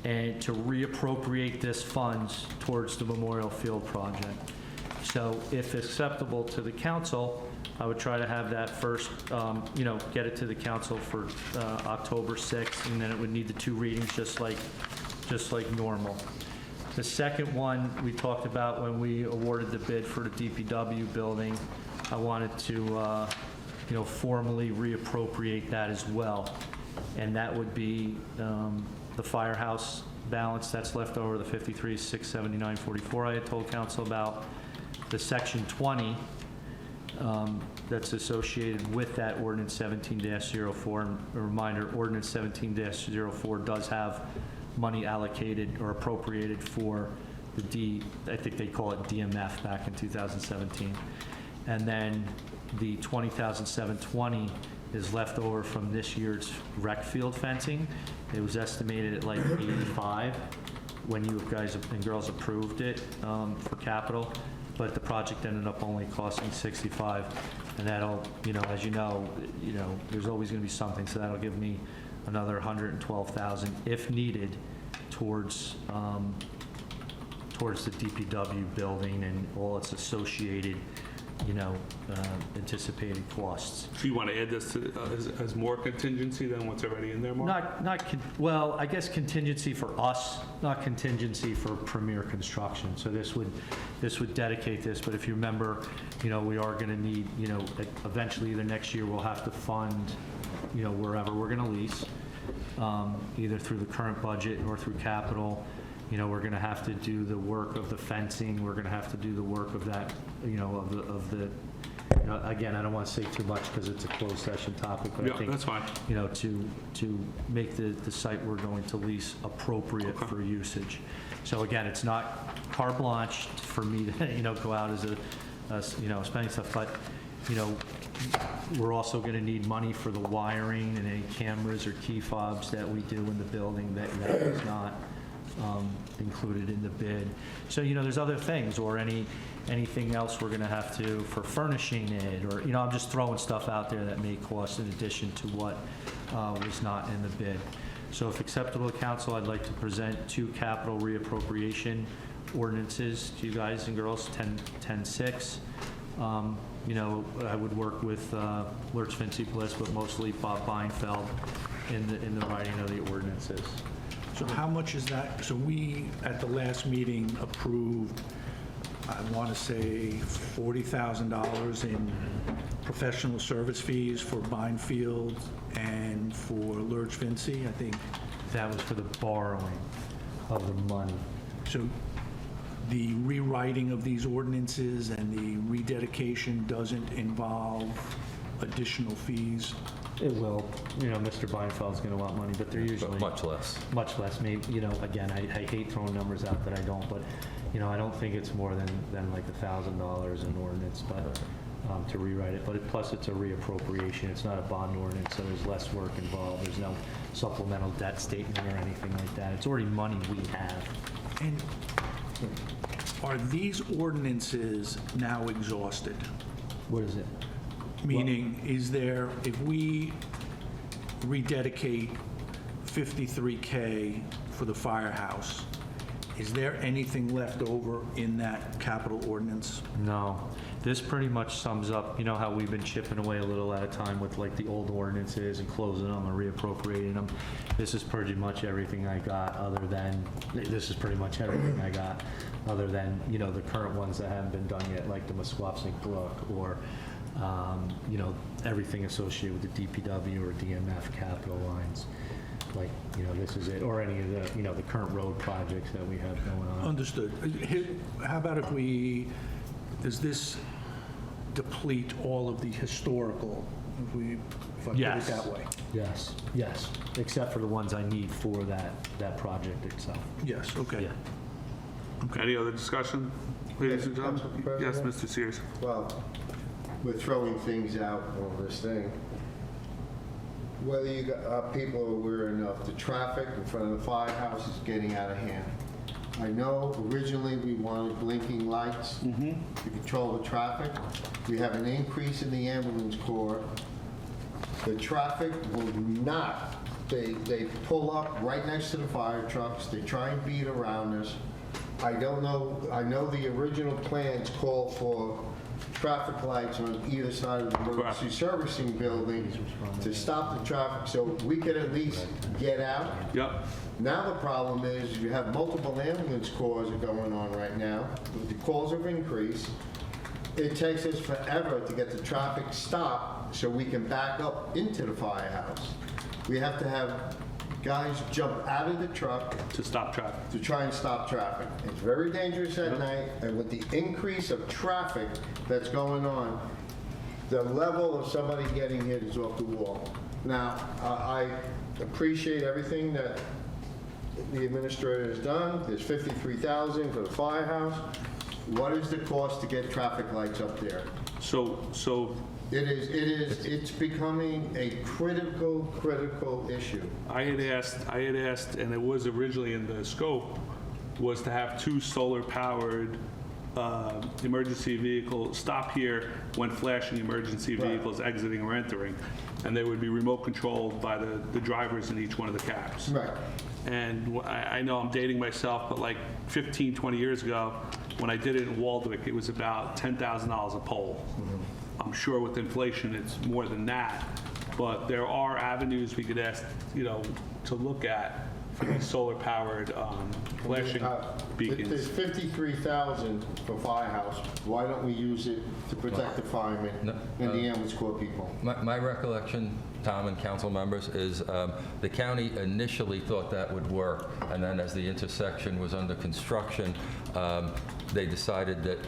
and to reappropriate this funds towards the Memorial Field project. So if acceptable to the council, I would try to have that first, you know, get it to the council for October 6th, and then it would need the 2 readings just like normal. The second one we talked about when we awarded the bid for the DPW building, I wanted to, you know, formally reappropriate that as well. And that would be the firehouse balance that's left over, the 53,679.44 I had told council about. The section 20 that's associated with that ordinance 17-04. And a reminder, ordinance 17-04 does have money allocated or appropriated for the I think they call it DMF back in 2017. And then the 20,720 is left over from this year's rec field fencing. It was estimated at like 85 when you guys and girls approved it for capital, but the project ended up only costing 65. And that'll, you know, as you know, there's always going to be something, so that'll give me another 112,000 if needed towards the DPW building and all its associated, you know, anticipated costs. So you want to add this to, as more contingency than what's already in there, Mark? Well, I guess contingency for us, not contingency for Premier Construction. So this would dedicate this, but if you remember, you know, we are going to need, you know, eventually either next year we'll have to fund, you know, wherever we're going to lease, either through the current budget or through capital. You know, we're going to have to do the work of the fencing. We're going to have to do the work of that, you know, of the you know, again, I don't want to say too much because it's a closed session topic, but Yeah, I think, that's fine. you know, to make the site we're going to lease appropriate for usage. So again, it's not carte blanche for me to, you know, go out as a you know, spending stuff, but, you know, we're also going to need money for the wiring and any cameras or key fobs that we do in the building that is not included in the bid. So, you know, there's other things or anything else we're going to have to for furnishing it, or, you know, I'm just throwing stuff out there that may cost in addition to what was not in the bid. So if acceptable to council, I'd like to present 2 capital reappropriation ordinances to you guys and girls, 10-6. You know, I would work with Lurch Vinci Bliss, but mostly Bob Beinfeld in the writing of the ordinances. So how much is that? So we, at the last meeting, approved, I want to say, $40,000 in professional service fees for Beinfield and for Lurch Vinci, I think. That was for the borrowing of the money. So the rewriting of these ordinances and the rededication doesn't involve additional fees? It will. You know, Mr. Beinfeld's going to want money, but they're usually Much less. much less. Maybe, you know, again, I hate throwing numbers out that I don't, but, you know, I don't think it's more than like $1,000 an ordinance, but to rewrite it. But plus, it's a reappropriation. It's not a bond ordinance, so there's less work involved. There's no supplemental debt statement or anything like that. It's already money we have. And are these ordinances now exhausted? What is it? Meaning, is there, if we rededicate $53K for the firehouse, Is there anything left over in that capital ordinance? No. This pretty much sums up, you know how we've been chipping away a little at a time with like the old ordinances and closing them and reappropriating them. This is pretty much everything I got other than, you know, the current ones that haven't been done yet, like the Musquaxing Brook or, you know, everything associated with the DPW or DMF capital lines. Like, you know, this is it, or any of the, you know, the current road projects that we have going on. Understood. How about if does this deplete all of the historical, if I put it Yes. that way? Yes, except for the ones I need for that project itself. Yes, okay. Yeah. Any other discussion, ladies and gentlemen? Council Yes, President? Mr. Sears. Well, we're throwing things out on this thing. Whether you got people are aware enough, the traffic in front of the firehouse is getting out of hand. I know originally we wanted blinking lights to control the traffic. We have an increase in the ambulance corps. The traffic will not, they pull up right next to the fire trucks. They try and beat around us. I don't know, I know the original plans call for traffic lights on either side of the emergency servicing building to stop the traffic so we could at least get out. Yep. Now the problem is you have multiple ambulance calls going on right now. The calls have increased. It takes us forever to get the traffic stopped so we can back up into the firehouse. We have to have guys jump out of the truck To stop traffic. to try and stop traffic. It's very dangerous at night, and with the increase of traffic that's going on, the level of somebody getting hit is off the wall. Now, I appreciate everything that the administrator has done. There's $53,000 for the firehouse. What is the cost to get traffic lights up there? So It's becoming a critical issue. I had asked, and it was originally in the scope, was to have 2 solar-powered emergency vehicles stop here when flashing emergency vehicles exiting or entering, and they would be remote controlled by the drivers in each one of the cabs. Right. And I know I'm dating myself, but like 15, 20 years ago, when I did it in Waldwick, it was about $10,000 a pole. I'm sure with inflation, it's more than that. But there are avenues we could ask, you know, to look at for these solar-powered flashing beacons. There's $53,000 for firehouse. Why don't we use it to protect the firemen and the ambulance corps people? My recollection, Tom and council members, is the county initially thought that would work, and then as the intersection was under construction, they decided that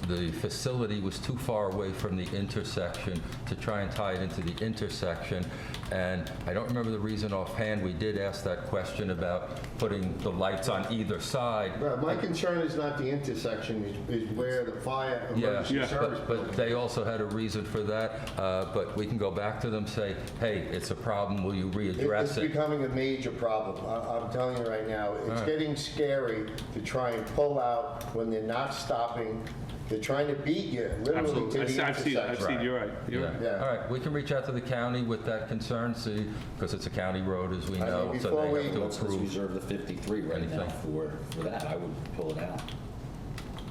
the facility was too far away from the intersection to try and tie it into the intersection. And I don't remember the reason offhand. We did ask that question about putting the lights on either side. Well, my concern is not the intersection, is where the fire emergency service but they also had a reason for that. But we can go back to them, say, hey, it's a problem, will you readdress It's it? becoming a major problem. I'm telling you right now, it's getting scary to try and pull out when they're not stopping. They're trying to beat you, literally, to the Absolutely. I've intersection. seen, you're right. You're right. Yeah. All right, we can reach out to the county with that concern, see, because it's a county road, as we I mean, know, so before they have to we- Let's approve. reserve the 53 right now Anything. for that. I would pull it out.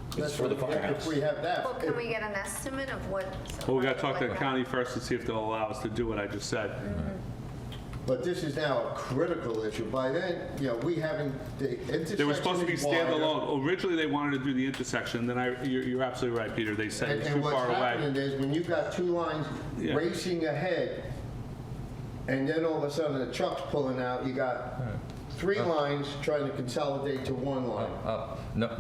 It's That's for the what- firehouse. If we have that. Well, can we get an estimate of what? Well, we got to talk to the county first to see if they'll allow us to do what I just said. But this is now a critical issue. By then, you know, we haven't, the intersection They were supposed to be is wider. standalone. Originally, they wanted to do the intersection, then you're absolutely right, Peter. They said it's too And what's far away. happening is when you've got 2 lines Yeah. racing ahead, and then all of a sudden the truck's pulling out, you got 3 lines trying to consolidate to 1 line. No,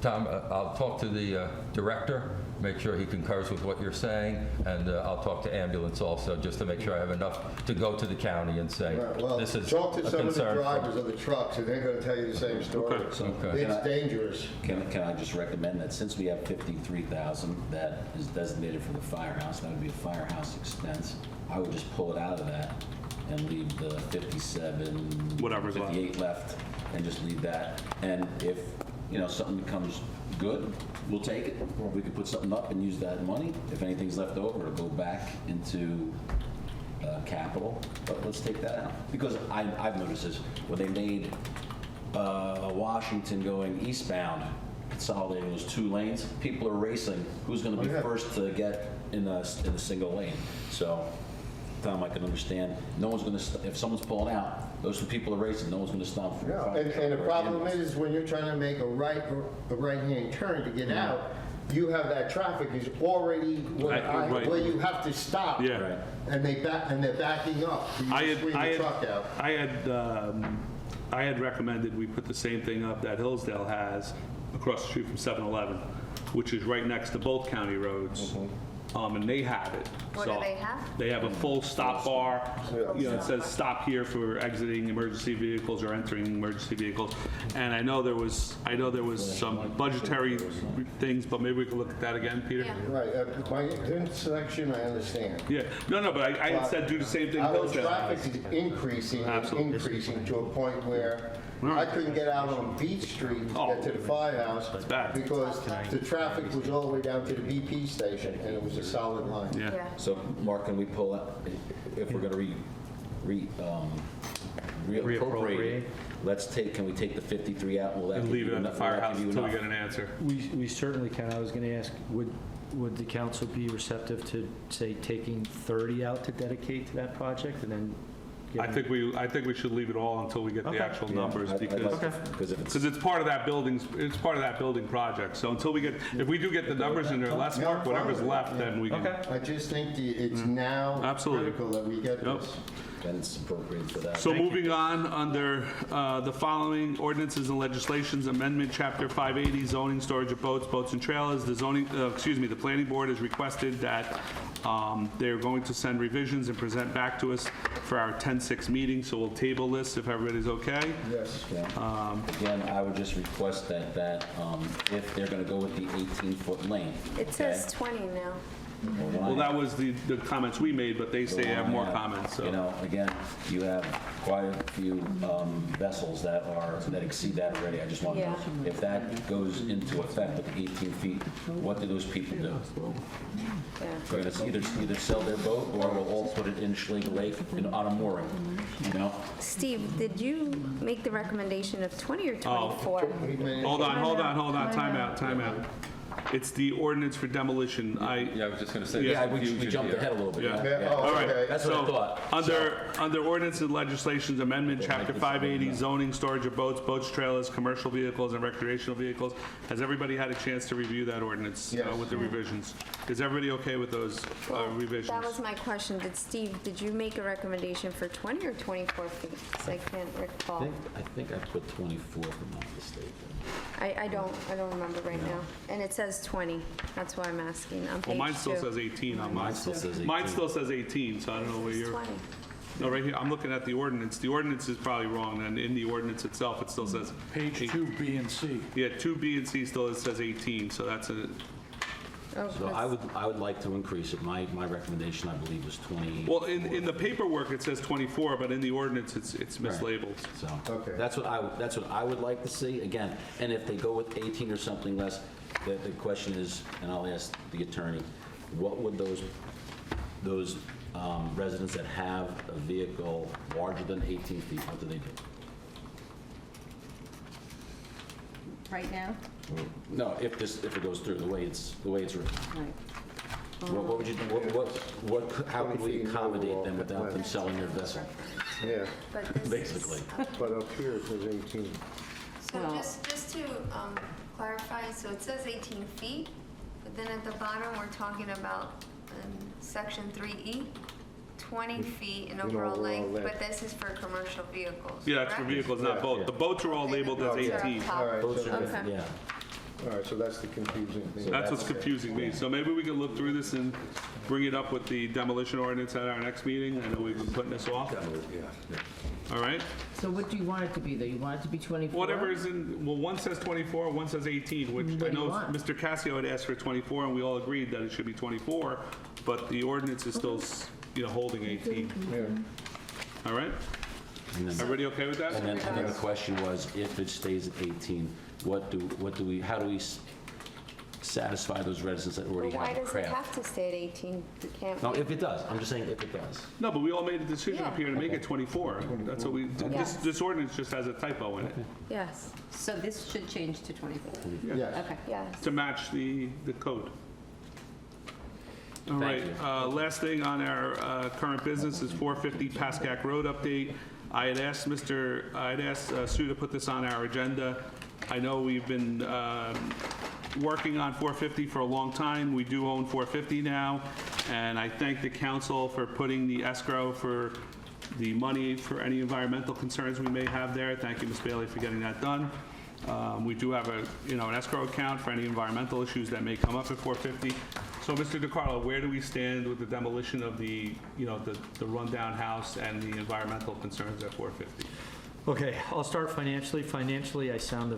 Tom, I'll talk to the director, make sure he concurs with what you're saying, and I'll talk to ambulance also, just to make sure I have enough to go to the county and say, Right, well, this is talk to a some of the concern. drivers of the trucks, and they're going to tell you the same story. Okay. It's dangerous. Can I just recommend that since we have 53,000 that is designated for the firehouse, that would be a firehouse expense, I would just pull it out of that and leave the 57, Whatever's left. 58 left, and just leave that. And if, you know, something becomes good, we'll take it. Or we could put something up and use that money. If anything's left over, it'll go back into capital. But let's take that out. Because I've noticed this, when they made, Washington going eastbound, consolidating those 2 lanes, people are racing. Who's going to be first to get in a single lane? So, Tom, I can understand. No one's going to, if someone's pulling out, those 2 people are racing. No one's going to stop. No, and the problem is when you're trying to make a right-hand turn to get out, you have that traffic is already where you have to stop. Yeah. Right. And they're backing up. So you swing the truck out. I had recommended we put the same thing up that Hillsdale has across the street from 7-Eleven, which is right next to both county roads. And they have it. What do they have? They have a full stop bar. It says stop here for exiting emergency vehicles or entering emergency vehicles. And I know there was some budgetary things, but maybe we could look at that again, Peter? Yeah. Right, my intersection, I understand. Yeah. No, but I had said do the same thing Our Hillsdale traffic has. is increasing and Absolutely. increasing to a point where I couldn't get out on Beach Street to get to the firehouse bad. because the traffic was all the way down to the BP station and it was a solid line. Yeah. Yeah. So, Mark, can we pull up, if we're going to reappropriate, can we take the 53 out? Will that And give leave you it at the enough- will that firehouse give you until we enough? get an answer. We certainly can. I was going to ask, would the council be receptive to, say, taking 30 out to dedicate to that project and then I getting... think we should leave it all until we get the Okay. actual Yeah, numbers I'd because like to- Because if it's, it's part of that building project. So until we get, if we do get the numbers and they're less marked, whatever's left, then we can. Okay. I just think it's now Absolutely. critical that we get Yep. this. then it's appropriate for that. So moving on, under the following ordinances and legislations, amendment, Chapter 580, zoning, storage of boats, boats and trailers. The the planning board has requested that they're going to send revisions and present back to us for our 10-6 meeting, so we'll table this if everybody's okay. Yes. Again, I would just request that if they're going to go with the 18-foot lane. It says 20 now. Well, that was the comments we made, but they say they have more comments, so. You know, again, you have quite a few vessels that exceed that already. I just want to know, Yeah. if that goes into effect with the 18 feet, what do those people do? Yeah. They're going to either sell their boat or we'll all put it in Schlegel Lake on a mooring, you know? Steve, did you make the recommendation of 20 or Oh. 24? Hold on, time out. It's the ordinance for demolition. Yeah, I was just going to say. Yeah, there's We confusion jumped here. ahead a little bit. Yeah. Yeah, oh, All right. okay. That's what I So, thought. Under ordinance and legislations amendment, Chapter 580, zoning, storage of boats, boats, trailers, commercial vehicles, and recreational vehicles. Has everybody had a chance to review that ordinance Yes. with the revisions? Is everybody okay with those revisions? That was my question. Did you make a recommendation for 20 or 24 feet? 'Cause I can't recall. I think I put 24 if I'm not mistaken. I don't remember right now. And it says 20. That's why I'm asking on page 2. Well, mine still says 18 on mine. Mine still says 18. Mine still says 18, so I don't know where It's you're. 20. No, right here, I'm looking at the ordinance. The ordinance is probably wrong, and in the ordinance itself, it still says. Page 2, B and C. Yeah, 2B and C still says 18, so that's a, Oh, So I would like to increase it. My recommendation, I believe, was 20. well, in the paperwork, it says 24, but in the ordinance, it's mislabeled. So Okay. that's what I would like to see, again. And if they go with 18 or something less, the question is, and I'll ask the attorney, what would those residents that have a vehicle larger than 18 feet, what do they do? Right now? No, if it goes through the way it's written. Right. What would you do? How could we accommodate them without them selling their vessel? Yeah, But this is- Basically. but up here it says 18. So Well- just to clarify, so it says 18 feet, but then at the bottom, we're talking about section 3E, 20 feet in overall length, but this is for commercial vehicles, Yeah, it's for correct? vehicles, not boats. The boats are all Okay, the labeled as boats are up 18. top. All right, Those so are, Okay. yeah. all right, so that's the confusing thing. That's what's confusing me. So maybe we can look through this and bring it up with the demolition ordinance at our next meeting. I know we've been putting this off. All right? So what do you want it to be, though? You want it to be 24? Whatever is in, well, one says 24, one says 18, which What I do you know want? Mr. Cassio had asked for 24, and we all agreed that it should be 24, but the ordinance is still, holding 18. Yeah. All right? And then- Everybody okay with that? And then the question was, if it stays at 18, how do we satisfy those residents that already Why have a does it craft. have to stay at 18? You can't. No, if it does, I'm just saying if it does. No, but we all made a decision up Yeah. here to make it 24. That's what we, Yes. this ordinance just has a typo in it, Yes, So this should change to 24. Yes. Okay. yes. to match the code. All right, last thing on our current business is 450 Pascack Road update. I had asked Sue to put this on our agenda. I know we've been working on 450 for a long time. We do own 450 now, and I thank the council for putting the escrow for the money for any environmental concerns we may have there. Thank you, Ms. Bailey, for getting that done. We do have an escrow account for any environmental issues that may come up at 450. So, Mr. DeCarlo, where do we stand with the demolition of the rundown house and the environmental concerns at 450? Okay, I'll start financially. Financially, I signed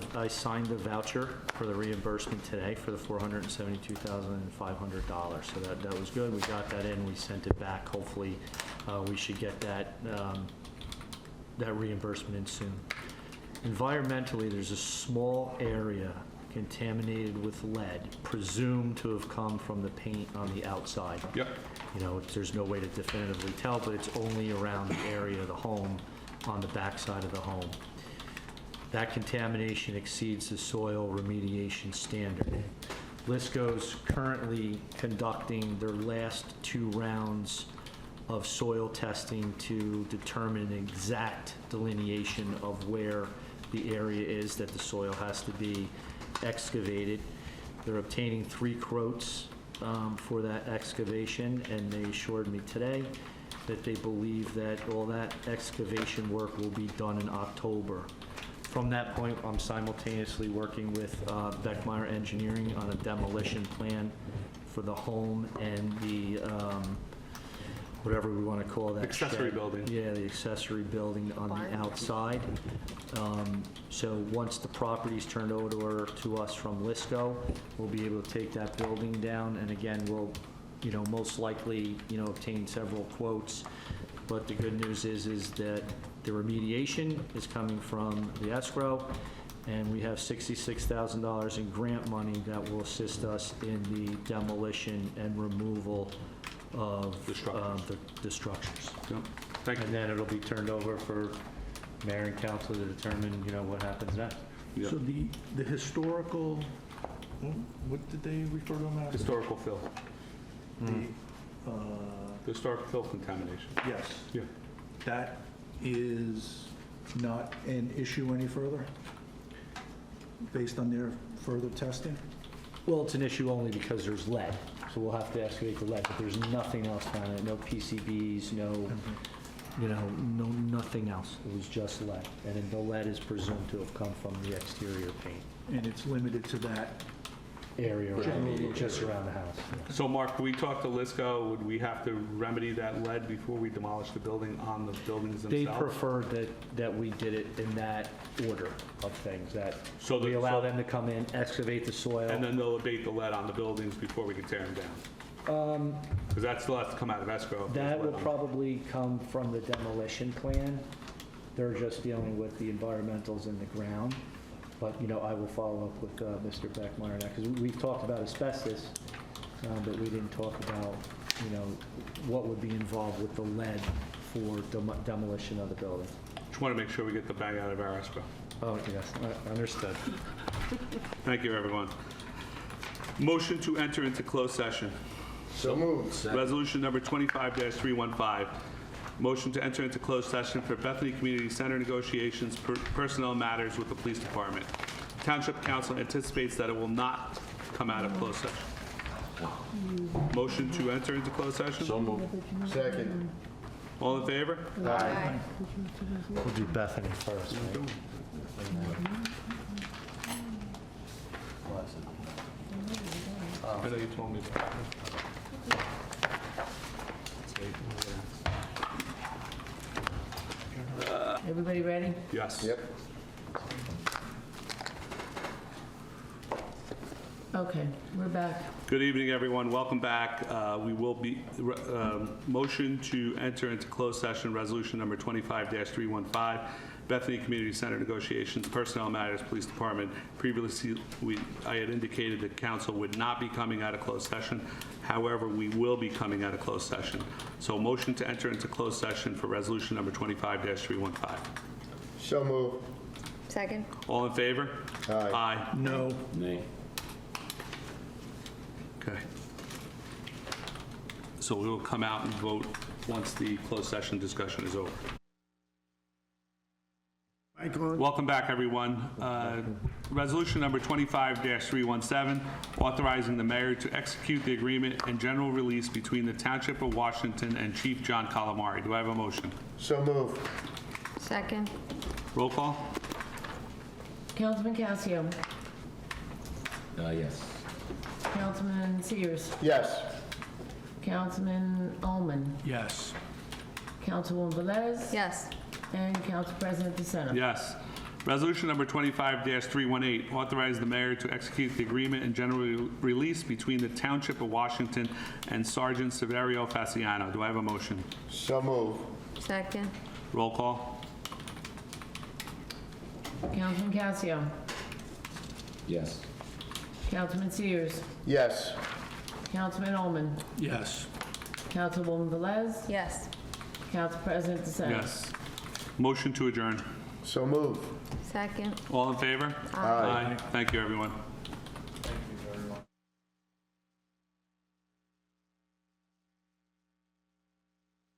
the voucher for the reimbursement today for the $472,500. So that was good. We got that in, we sent it back. Hopefully, we should get that reimbursement in soon. Environmentally, there's a small area contaminated with lead, presumed to have come from the paint on the outside. Yep. There's no way to definitively tell, but it's only around the area of the home, on the backside of the home. That contamination exceeds the soil remediation standard. LISCO's currently conducting their last 2 rounds of soil testing to determine an exact delineation of where the area is that the soil has to be excavated. They're obtaining 3 quotes for that excavation, and they assured me today that they believe that all that excavation work will be done in October. From that point, I'm simultaneously working with Beckmeyer Engineering on a demolition plan for the home and the, whatever we want to call that. Accessory shed. building. Yeah, the accessory building on the outside. So once the property's turned over to us from LISCO, we'll be able to take that building down, and again, we'll most likely, obtain several quotes. But the good news is that the remediation is coming from the escrow, and we have $66,000 in grant money that will assist us in the demolition and removal of The structures. the structures. Yep. Thank you. And then it'll be turned over for mayor and council to determine, what happens next. Yep. So the historical, what did they refer to them as? Historical fill. The, Historic fill contamination. yes, Yeah. that is not an issue any further, based on their further testing? Well, it's an issue only because there's lead, so we'll have to excavate the lead, but there's nothing else found in it, no PCBs, nothing else. It was just lead, and then the lead is presumed to have come from the exterior paint And it's limited to that? area, just around the house. So, Mark, can we talk to LISCO? Would we have to remedy that lead before we demolish the building on the buildings They themselves? preferred that we did it in that order of things, that So we the- allow so- them to come in, excavate the soil. And then they'll abate the lead on the buildings before we can tear them down? Because that still has to come out of escrow. if there's That will lead on it. probably come from the demolition plan. They're just dealing with the environmentals in the ground. But, I will follow up with Mr. Beckmeyer on that, because we've talked about asbestos, but we didn't talk about, what would be involved with the lead for demolition of the building. Just want to make sure we get the bang out of our escrow. Oh, yes, understood. Thank you, everyone. Motion to enter into closed session. So moved. Resolution number 25-315. Motion to enter into closed session for Bethany Community Center negotiations, personnel matters with the police department. Township Council anticipates that it will not come out of closed session. Motion to enter into closed session? So moved. Second. All in favor? Aye. We'll do Bethany first, right? I know you told me about that. Everybody ready? Yes. Yep. Okay, we're back. Good evening, everyone. Welcome back. We will be, motion to enter into closed session, resolution number 25-315. Bethany Community Center negotiations, personnel matters, police department. Previously, I had indicated that council would not be coming out of closed session. However, we will be coming out of closed session. So motion to enter into closed session for resolution number 25-315. So move. Second? All in favor? Aye. No. Nay. Okay. So we will come out and vote once the closed session discussion is over. Welcome back, everyone. Resolution number 25-317, authorizing the mayor to execute the agreement and general release between the Township of Washington and Chief John Calamari. Do I have a motion? So move. Second? Roll call? Councilman Casio. Yes. Councilman Sears. Yes. Councilman Ullman. Yes. Councilwoman Velez. Yes. And Council President DeSena. Yes. Resolution number 25-318, authorize the mayor to execute the agreement and general release between the Township of Washington and Sergeant Severio Fasciano. Do I have a motion? So move. Second? Roll call? Councilman Casio. Yes. Councilman Sears. Yes. Councilman Ullman. Yes. Councilwoman Velez. Yes. Council President DeSena. Yes. Motion to adjourn. So move. Second? All in favor? Aye. Thank you, everyone.